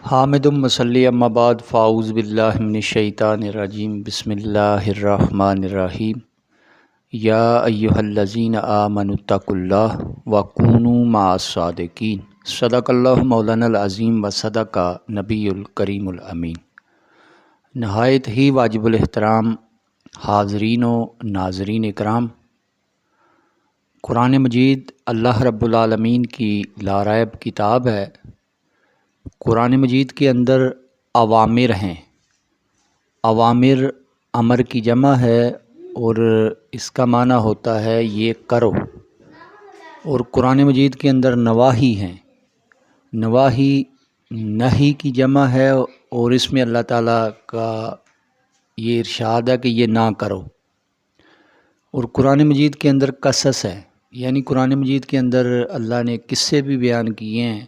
حامد مصلی اما بعد فاعوذ باللہ من الشیطان الرجیم بسم اللہ الرحمن الرحیم یا ایہا الذین آمنوا اتقوا اللہ وکونوا مع الصادقین صدق اللہ مولانا العظیم و صدق نبی الکریم الامین۔ نہایت ہی واجب الاحترام حاضرین و ناظرین اکرام، قرآن مجید اللہ رب العالمین کی لاریب کتاب ہے۔ قرآن مجید کے اندر اوامر ہیں۔ اوامر امر کی جمع ہے اور اس کا معنی ہوتا ہے یہ کرو، اور قرآن مجید کے اندر نواہی ہیں۔ نواہی نہی کی جمع ہے اور اس میں اللہ تعالیٰ کا یہ ارشاد ہے کہ یہ نہ کرو۔ اور قرآن مجید کے اندر قصص ہے، یعنی قرآن مجید کے اندر اللہ نے قصے بھی بیان کیے ہیں۔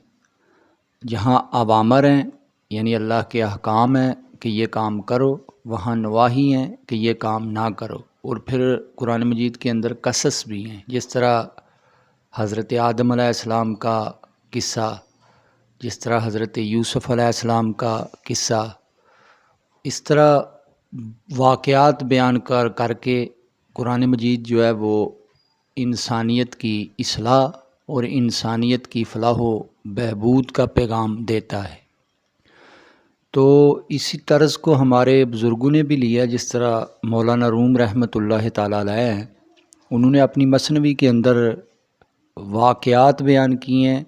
جہاں اوامر ہیں یعنی اللہ کے احکام ہیں کہ یہ کام کرو، وہاں نواہی ہیں کہ یہ کام نہ کرو۔ اور پھر قرآن مجید کے اندر قصص بھی ہیں، جس طرح حضرت آدم علیہ السلام کا قصہ، جس طرح حضرت یوسف علیہ السلام کا قصہ، اس طرح واقعات بیان کر کے قرآن مجید جو ہے وہ انسانیت کی اصلاح اور انسانیت کی فلاح و بہبود کا پیغام دیتا ہے۔ تو اسی طرز کو ہمارے بزرگوں نے بھی لیا، جس طرح مولانا روم رحمۃ اللہ تعالیٰ علیہ ہیں، انہوں نے اپنی مثنوی کے اندر واقعات بیان کیے ہیں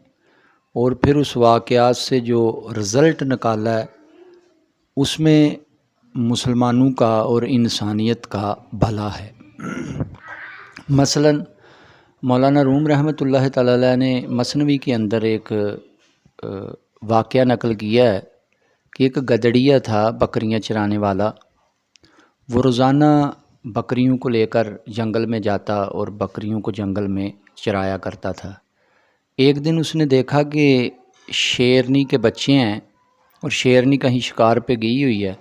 اور پھر اس واقعات سے جو رزلٹ نکالا ہے اس میں مسلمانوں کا اور انسانیت کا بھلا ہے۔ مثلاً مولانا روم رحمۃ اللہ تعالیٰ علیہ نے مثنوی کے اندر ایک واقعہ نقل کیا ہے کہ ایک گدڑیا تھا بکریاں چرانے والا۔ وہ روزانہ بکریوں کو لے کر جنگل میں جاتا اور بکریوں کو جنگل میں چرایا کرتا تھا۔ ایک دن اس نے دیکھا کہ شیرنی کے بچے ہیں اور شیرنی کہیں شکار پہ گئی ہوئی ہے،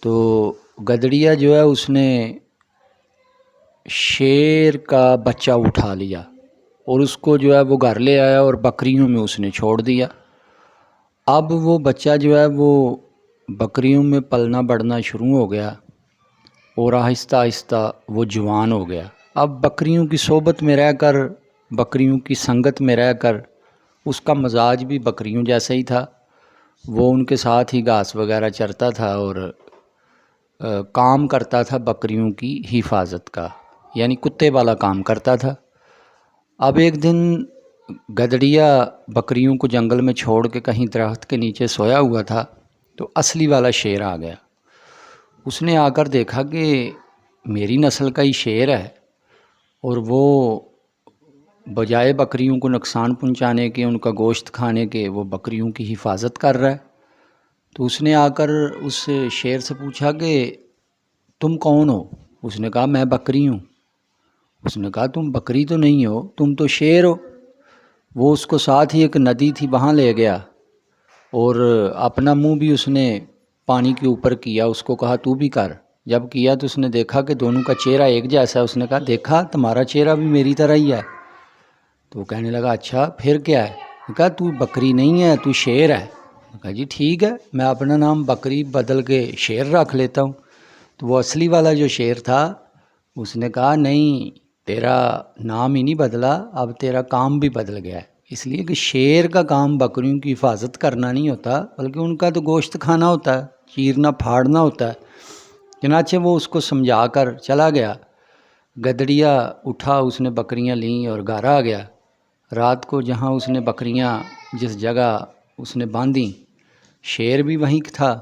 تو گدڑیا جو ہے اس نے شیر کا بچہ اٹھا لیا اور اس کو جو ہے وہ گھر لے آیا اور بکریوں میں اس نے چھوڑ دیا۔ اب وہ بچہ جو ہے وہ بکریوں میں پلنا بڑھنا شروع ہو گیا اور آہستہ آہستہ وہ جوان ہو گیا۔ اب بکریوں کی صحبت میں رہ کر، بکریوں کی سنگت میں رہ کر اس کا مزاج بھی بکریوں جیسا ہی تھا۔ وہ ان کے ساتھ ہی گھاس وغیرہ چرتا تھا اور کام کرتا تھا بکریوں کی حفاظت کا، یعنی کتے والا کام کرتا تھا۔ اب ایک دن گدڑیا بکریوں کو جنگل میں چھوڑ کے کہیں درخت کے نیچے سویا ہوا تھا، تو اصلی والا شیر آ گیا۔ اس نے آ کر دیکھا کہ میری نسل کا ہی شیر ہے اور وہ بجائے بکریوں کو نقصان پہنچانے کے، ان کا گوشت کھانے کے، وہ بکریوں کی حفاظت کر رہا ہے۔ تو اس نے آ کر اس شیر سے پوچھا کہ تم کون ہو؟ اس نے کہا میں بکری ہوں۔ اس نے کہا تم بکری تو نہیں ہو، تم تو شیر ہو۔ وہ اس کو ساتھ ہی ایک ندی تھی وہاں لے گیا اور اپنا منہ بھی اس نے پانی کے اوپر کیا، اس کو کہا تو بھی کر۔ جب کیا تو اس نے دیکھا کہ دونوں کا چہرہ ایک جیسا ہے۔ اس نے کہا دیکھا تمہارا چہرہ بھی میری طرح ہی ہے۔ تو وہ کہنے لگا اچھا پھر کیا ہے؟ اس نے کہا تو بکری نہیں ہے، تو شیر ہے۔ نے کہا جی ٹھیک ہے، میں اپنا نام بکری بدل کے شیر رکھ لیتا ہوں۔ تو وہ اصلی والا جو شیر تھا اس نے کہا نہیں، تیرا نام ہی نہیں بدلا، اب تیرا کام بھی بدل گیا ہے، اس لیے کہ شیر کا کام بکریوں کی حفاظت کرنا نہیں ہوتا، بلکہ ان کا تو گوشت کھانا ہوتا ہے، چیرنا پھاڑنا ہوتا ہے۔ چنانچہ وہ اس کو سمجھا کر چلا گیا۔ گدڑیا اٹھا، اس نے بکریاں لیں اور گھر آ گیا۔ رات کو جہاں اس نے بکریاں جس جگہ اس نے باندھیں، شیر بھی وہیں تھا۔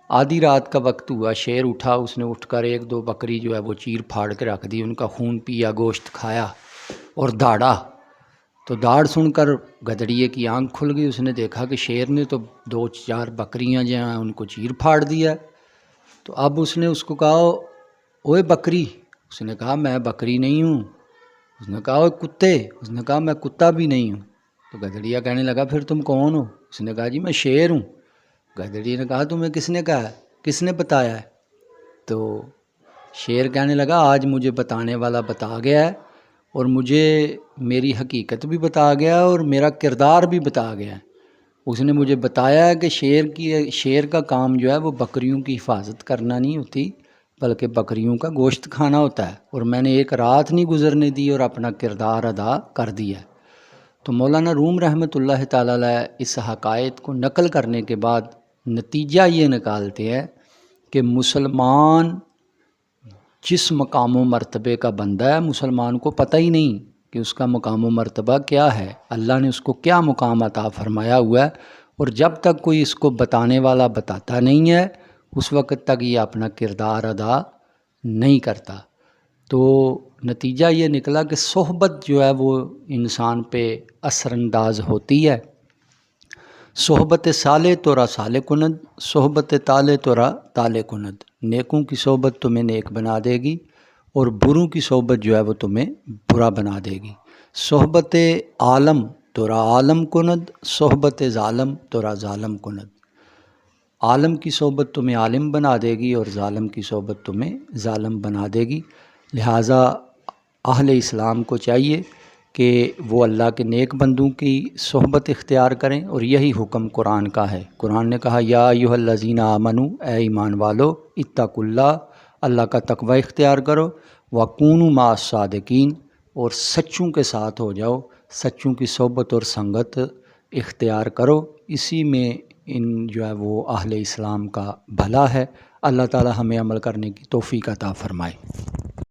آدھی رات کا وقت ہوا، شیر اٹھا، اس نے اٹھ کر ایک دو بکری جو ہے وہ چیر پھاڑ کے رکھ دی، ان کا خون پیا، گوشت کھایا اور داڑا۔ تو داڑ سن کر گدڑیے کی آنکھ کھل گئی، اس نے دیکھا کہ شیر نے تو دو چار بکریاں جو ہیں ان کو چیر پھاڑ دیا۔ تو اب اس نے اس کو کہا اوے بکری، اس نے کہا میں بکری نہیں ہوں۔ اس نے کہا اوے کتے، اس نے کہا میں کتا بھی نہیں ہوں۔ تو گدڑیا کہنے لگا پھر تم کون ہو؟ اس نے کہا جی میں شیر ہوں۔ گدڑی نے کہا تمہیں کس نے کہا ہے، کس نے بتایا ہے؟ تو شیر کہنے لگا آج مجھے بتانے والا بتا گیا ہے اور مجھے میری حقیقت بھی بتا گیا اور میرا کردار بھی بتا گیا ہے۔ اس نے مجھے بتایا ہے کہ شیر کا کام جو ہے وہ بکریوں کی حفاظت کرنا نہیں ہوتی بلکہ بکریوں کا گوشت کھانا ہوتا ہے، اور میں نے ایک رات نہیں گزرنے دی اور اپنا کردار ادا کر دیا۔ تو مولانا روم رحمۃ اللہ تعالیٰ علیہ اس حقائق کو نقل کرنے کے بعد نتیجہ یہ نکالتے ہیں کہ مسلمان جس مقام و مرتبے کا بندہ ہے، مسلمان کو پتہ ہی نہیں کہ اس کا مقام و مرتبہ کیا ہے، اللہ نے اس کو کیا مقام عطا فرمایا ہوا ہے، اور جب تک کوئی اس کو بتانے والا بتاتا نہیں ہے اس وقت تک یہ اپنا کردار ادا نہیں کرتا۔ تو نتیجہ یہ نکلا کہ صحبت جو ہے وہ انسان پہ اثر انداز ہوتی ہے۔ صحبت صالح تورا صالح کند، صحبت طالع تورا طالع کند۔ نیکوں کی صحبت تمہیں نیک بنا دے گی اور بروں کی صحبت جو ہے وہ تمہیں برا بنا دے گی۔ صحبت عالم تورا عالم کند، صحبت ظالم تورا ظالم کند۔ عالم کی صحبت تمہیں عالم بنا دے گی اور ظالم کی صحبت تمہیں ظالم بنا دے گی۔ لہٰذا اہل اسلام کو چاہیے کہ وہ اللہ کے نیک بندوں کی صحبت اختیار کریں، اور یہی حکم قرآن کا ہے۔ قرآن نے کہا یا ایھا الذین آمنو، اے ایمان والو، اتقوا اللہ، اللہ کا تقوی اختیار کرو، وکونوا مع الصادقین، اور سچوں کے ساتھ ہو جاؤ، سچوں کی صحبت اور سنگت اختیار کرو، اسی میں جو ہے وہ اہل اسلام کا بھلا ہے۔ اللہ تعالی ہمیں عمل کرنے کی توفیق عطا فرمائے۔